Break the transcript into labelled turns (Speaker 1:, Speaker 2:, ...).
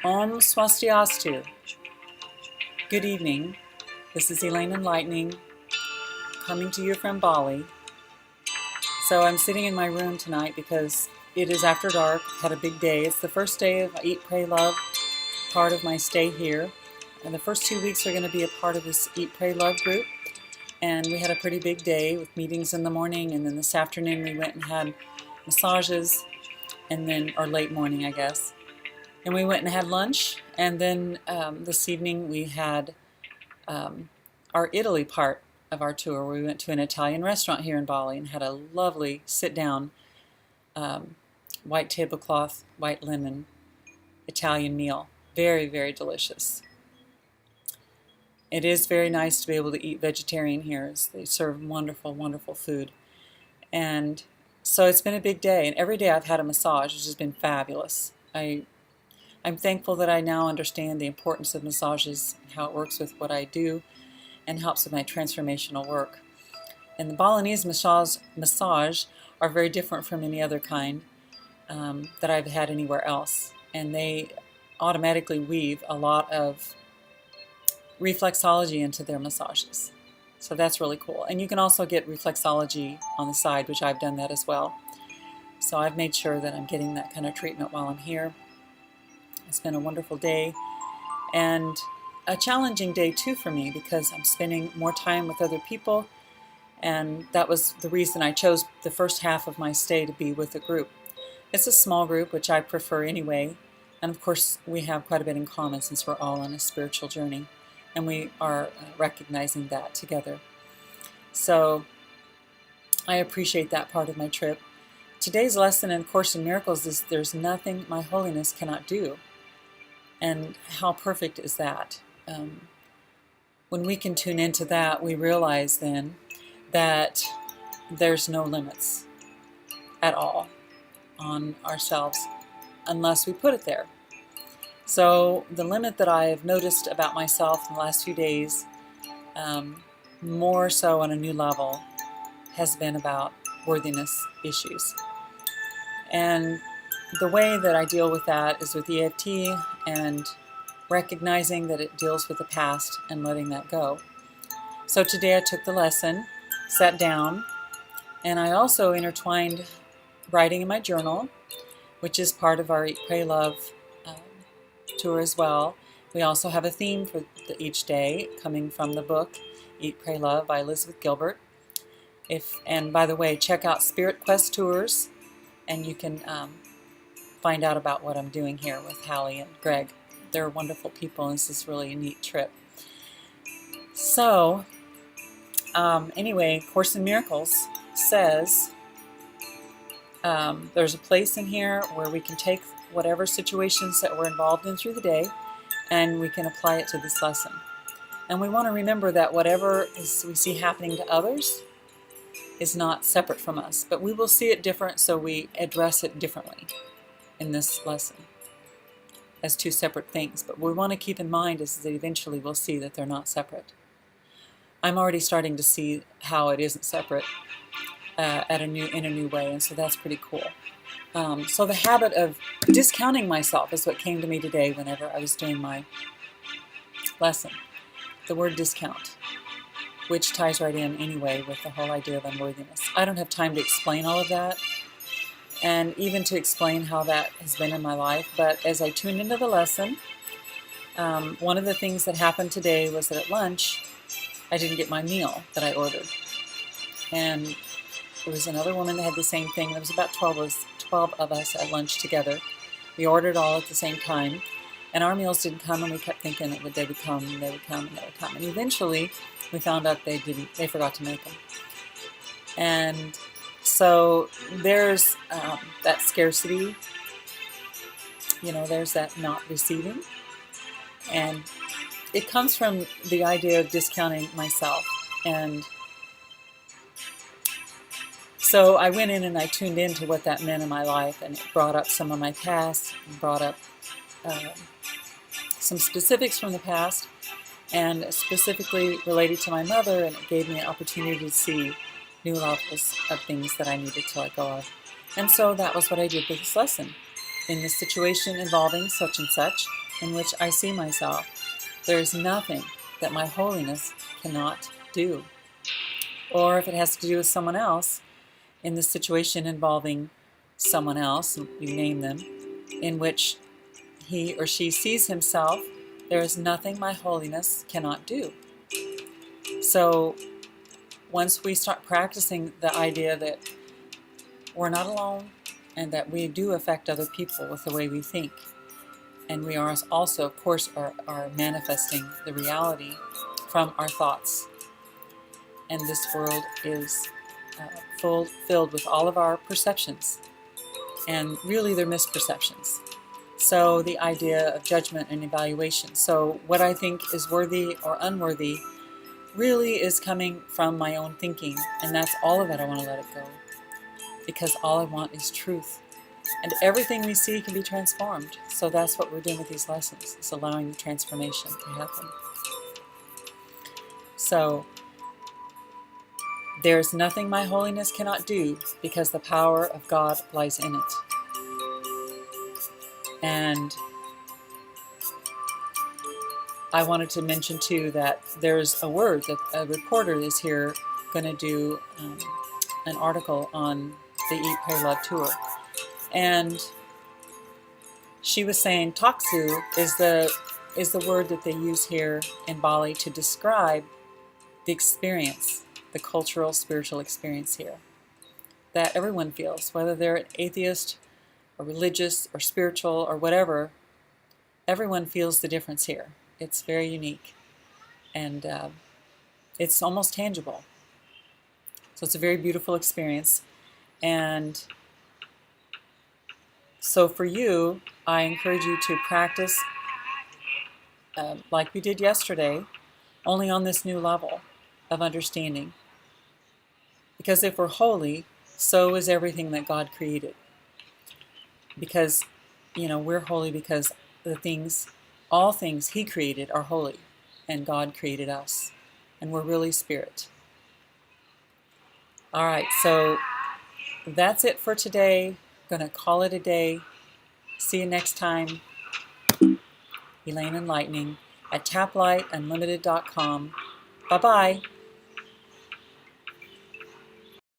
Speaker 1: Om Swastiastu. Good evening. This is Elaine Enlightening, coming to you from Bali. So I'm sitting in my room tonight because it is after dark. Had a big day. It's the first day of Eat, Pray, Love, part of my stay here. And the first 2 weeks are going to be a part of this Eat, Pray, Love group. And we had a pretty big day with meetings in the morning, and then this afternoon we went and had massages, and then, or late morning, I guess. And we went and had lunch, and then this evening we had our Italy part of our tour. We went to an Italian restaurant here in Bali and had a lovely sit-down white tablecloth, white linen Italian meal. Very, very delicious. It is very nice to be able to eat vegetarian here. They serve wonderful, wonderful food. And so it's been a big day, and every day I've had a massage, which has been fabulous. I'm thankful that I now understand the importance of massages, how it works with what I do, and helps with my transformational work. And the Balinese massage are very different from any other kind that I've had anywhere else. And they automatically weave a lot of reflexology into their massages. So that's really cool. And you can also get reflexology on the side, which I've done that as well. So I've made sure that I'm getting that kind of treatment while I'm here. It's been a wonderful day, and a challenging day too for me because I'm spending more time with other people, and that was the reason I chose the first half of my stay to be with a group. It's a small group, which I prefer anyway, and of course we have quite a bit in common since we're all on a spiritual journey, and we are recognizing that together. So I appreciate that part of my trip. Today's lesson in Course in Miracles is there's nothing my holiness cannot do. And how perfect is that? When we can tune into that, we realize then that there's no limits at all on ourselves unless we put it there. So the limit that I've noticed about myself in the last few days, more so on a new level, has been about worthiness issues. And the way that I deal with that is with EFT and recognizing that it deals with the past and letting that go. So today I took the lesson, sat down, and I also intertwined writing in my journal, which is part of our Eat, Pray, Love tour as well. We also have a theme for each day coming from the book Eat, Pray, Love by Elizabeth Gilbert. And by the way, check out Spirit Quest Tours, and you can find out about what I'm doing here with Hallie and Greg. They're wonderful people, and this is really a neat trip. So, anyway, Course in Miracles says there's a place in here where we can take whatever situations that we're involved in through the day, and we can apply it to this lesson. And we want to remember that whatever we see happening to others is not separate from us, but we will see it different, so we address it differently in this lesson as two separate things. But what we want to keep in mind is that eventually we'll see that they're not separate. I'm already starting to see how it isn't separate in a new way, and so that's pretty cool. So the habit of discounting myself is what came to me today whenever I was doing my lesson. The word discount, which ties right in anyway with the whole idea of unworthiness. I don't have time to explain all of that, and even to explain how that has been in my life, but as I tuned into the lesson, one of the things that happened today was that at lunch, I didn't get my meal that I ordered. And there was another woman that had the same thing. There was about 12 of us at lunch together. We ordered all at the same time, and our meals didn't come, and we kept thinking that they would come, and they would come, and they would come. And eventually, we found out they forgot to make them. And so there's that scarcity, there's that not receiving. And it comes from the idea of discounting myself. And so I went in and I tuned into what that meant in my life, and it brought up some of my past, brought up some specifics from the past, and specifically related to my mother, and it gave me an opportunity to see new levels of things that I needed to let go of. And so that was what I did with this lesson. In this situation involving such and such, in which I see myself. There is nothing that my holiness cannot do. Or if it has to do with someone else, in this situation involving someone else, you name them, in which he or she sees himself, there is nothing my holiness cannot do. So once we start practicing the idea that we're not alone and that we do affect other people with the way we think, and we are also, of course, are manifesting the reality from our thoughts. And this world is filled with all of our perceptions, and really they're misperceptions. So the idea of judgment and evaluation. So what I think is worthy or unworthy really is coming from my own thinking, and that's all of it. I want to let it go, because all I want is truth. And everything we see can be transformed. So that's what we're doing with these lessons. It's allowing the transformation to happen. So there's nothing my holiness cannot do, because the power of God lies in it. And I wanted to mention too that there's a word that a reporter is here going to do an article on the Eat, Pray, Love tour. And she was saying taksu is the word that they use here in Bali to describe the experience, the cultural, spiritual experience here, that everyone feels, whether they're an atheist or religious or spiritual or whatever. Everyone feels the difference here. It's very unique, and it's almost tangible. So it's a very beautiful experience. And so for you, I encourage you to practice like we did yesterday, only on this new level of understanding. Because if we're holy, so is everything that God created. Because, we're holy because all things He created are holy, and God created us, and we're really spirit. All right, so that's it for today. I'm going to call it a day. See you next time. Elaine Enlightening at taplightunlimited.com. Bye-bye.